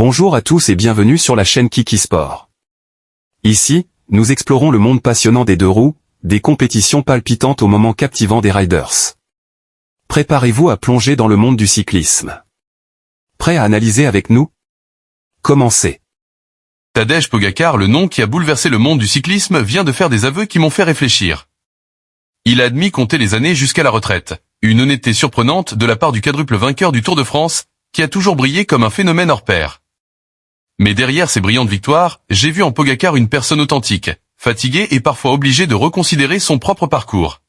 Bonjour à tous et bienvenue sur la chaîne Kiki Sport. Ici, nous explorons le monde passionnant des deux roues, des compétitions palpitantes aux moments captivants des riders. Préparez-vous à plonger dans le monde du cyclisme. Prêt à analyser avec nous? Commencez. Tadej Pogačar, le nom qui a bouleversé le monde du cyclisme, vient de faire des aveux qui m'ont fait réfléchir. Il a admis compter les années jusqu'à la retraite. Une honnêteté surprenante de la part du quadruple vainqueur du Tour de France, qui a toujours brillé comme un phénomène hors pair. Mais derrière ces brillantes victoires, j'ai vu en Pogačar une personne authentique, fatiguée et parfois obligée de reconsidérer son propre parcours.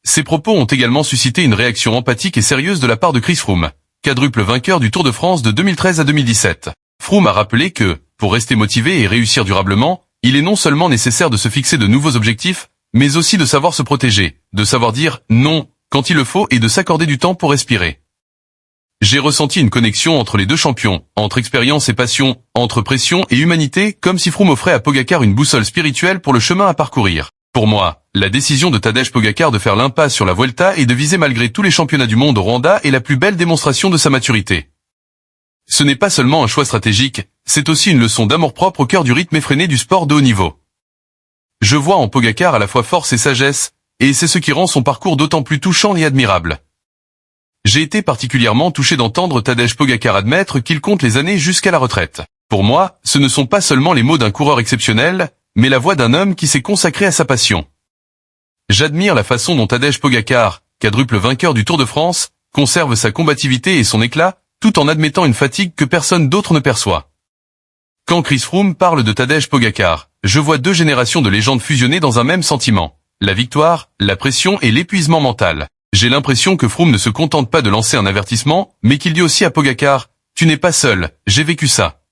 Ces propos ont également suscité une réaction empathique et sérieuse de la part de Chris Froome, quadruple vainqueur du Tour de France de 2013 à 2017. Froome a rappelé que, pour rester motivé et réussir durablement, il est non seulement nécessaire de se fixer de nouveaux objectifs, mais aussi de savoir se protéger, de savoir dire non quand il le faut et de s'accorder du temps pour respirer. J'ai ressenti une connexion entre les deux champions, entre expérience et passion, entre pression et humanité, comme si Froome offrait à Pogačar une boussole spirituelle pour le chemin à parcourir. Pour moi, la décision de Tadej Pogačar de faire l'impasse sur la Vuelta et de viser malgré tous les championnats du monde au Rwanda est la plus belle démonstration de sa maturité. Ce n'est pas seulement un choix stratégique, c'est aussi une leçon d'amour-propre au cœur du rythme effréné du sport de haut niveau. Je vois en Pogačar à la fois force et sagesse, et c'est ce qui rend son parcours d'autant plus touchant et admirable. J'ai été particulièrement touché d'entendre Tadej Pogačar admettre qu'il compte les années jusqu'à la retraite. Pour moi, ce ne sont pas seulement les mots d'un coureur exceptionnel, mais la voix d'un homme qui s'est consacré à sa passion. J'admire la façon dont Tadej Pogačar, quadruple vainqueur du Tour de France, conserve sa combativité et son éclat, tout en admettant une fatigue que personne d'autre ne perçoit. Quand Chris Froome parle de Tadej Pogačar, je vois deux générations de légendes fusionnées dans un même sentiment. La victoire, la pression et l'épuisement mental. J'ai l'impression que Froome ne se contente pas de lancer un avertissement, mais qu'il dit aussi à Pogačar, « Tu n'es pas seul, j'ai vécu ça ».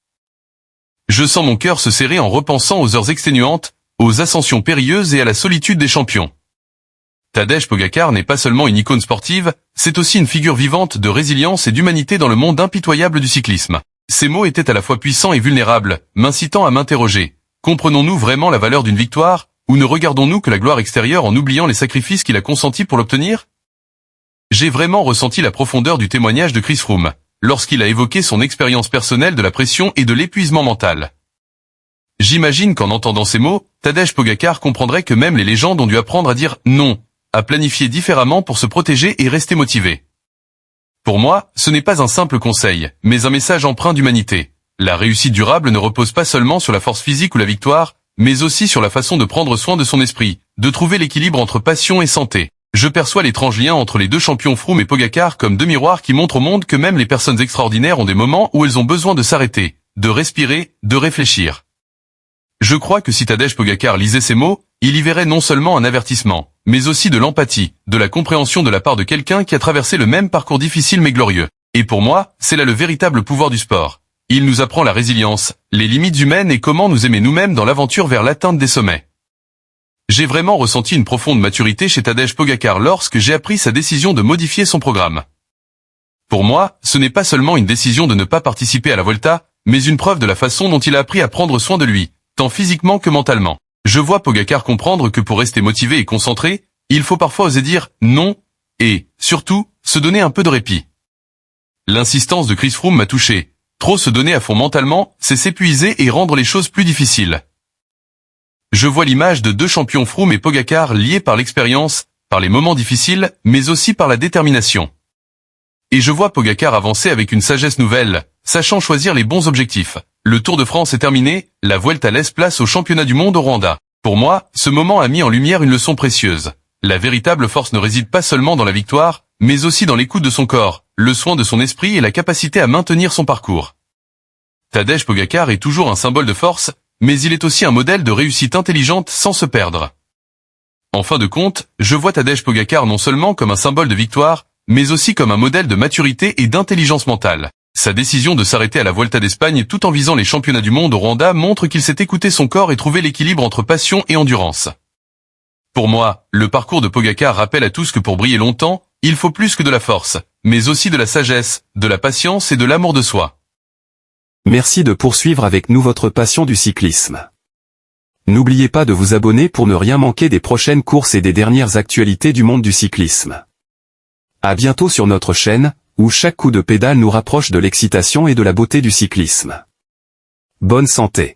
Je sens mon cœur se serrer en repensant aux heures exténuantes, aux ascensions périlleuses et à la solitude des champions. Tadej Pogačar n'est pas seulement une icône sportive, c'est aussi une figure vivante de résilience et d'humanité dans le monde impitoyable du cyclisme. Ces mots étaient à la fois puissants et vulnérables, m'incitant à m'interroger. Comprenons-nous vraiment la valeur d'une victoire, ou ne regardons-nous que la gloire extérieure en oubliant les sacrifices qu'il a consentis pour l'obtenir? J'ai vraiment ressenti la profondeur du témoignage de Chris Froome, lorsqu'il a évoqué son expérience personnelle de la pression et de l'épuisement mental. J'imagine qu'en entendant ces mots, Tadej Pogačar comprendrait que même les légendes ont dû apprendre à dire non, à planifier différemment pour se protéger et rester motivé. Pour moi, ce n'est pas un simple conseil, mais un message empreint d'humanité. La réussite durable ne repose pas seulement sur la force physique ou la victoire, mais aussi sur la façon de prendre soin de son esprit, de trouver l'équilibre entre passion et santé. Je perçois l'étrange lien entre les deux champions Froome et Pogačar comme deux miroirs qui montrent au monde que même les personnes extraordinaires ont des moments où elles ont besoin de s'arrêter, de respirer, de réfléchir. Je crois que si Tadej Pogačar lisait ces mots, il y verrait non seulement un avertissement, mais aussi de l'empathie, de la compréhension de la part de quelqu'un qui a traversé le même parcours difficile mais glorieux. Et pour moi, c'est là le véritable pouvoir du sport. Il nous apprend la résilience, les limites humaines et comment nous aimer nous-mêmes dans l'aventure vers l'atteinte des sommets. J'ai vraiment ressenti une profonde maturité chez Tadej Pogačar lorsque j'ai appris sa décision de modifier son programme. Pour moi, ce n'est pas seulement une décision de ne pas participer à la Vuelta, mais une preuve de la façon dont il a appris à prendre soin de lui, tant physiquement que mentalement. Je vois Pogačar comprendre que pour rester motivé et concentré, il faut parfois oser dire non, et, surtout, se donner un peu de répit. L'insistance de Chris Froome m'a touché. Trop se donner à fond mentalement, c'est s'épuiser et rendre les choses plus difficiles. Je vois l'image de deux champions Froome et Pogačar liés par l'expérience, par les moments difficiles, mais aussi par la détermination. Et je vois Pogačar avancer avec une sagesse nouvelle, sachant choisir les bons objectifs. Le Tour de France est terminé, la Vuelta laisse place au championnat du monde au Rwanda. Pour moi, ce moment a mis en lumière une leçon précieuse. La véritable force ne réside pas seulement dans la victoire, mais aussi dans l'écoute de son corps, le soin de son esprit et la capacité à maintenir son parcours. Tadej Pogačar est toujours un symbole de force, mais il est aussi un modèle de réussite intelligente sans se perdre. En fin de compte, je vois Tadej Pogačar non seulement comme un symbole de victoire, mais aussi comme un modèle de maturité et d'intelligence mentale. Sa décision de s'arrêter à la Vuelta d'Espagne tout en visant les championnats du monde au Rwanda montre qu'il s'est écouté son corps et trouvé l'équilibre entre passion et endurance. Pour moi, le parcours de Pogačar rappelle à tous que pour briller longtemps, il faut plus que de la force, mais aussi de la sagesse, de la patience et de l'amour de soi. Merci de poursuivre avec nous votre passion du cyclisme. N'oubliez pas de vous abonner pour ne rien manquer des prochaines courses et des dernières actualités du monde du cyclisme. À bientôt sur notre chaîne, où chaque coup de pédale nous rapproche de l'excitation et de la beauté du cyclisme. Bonne santé.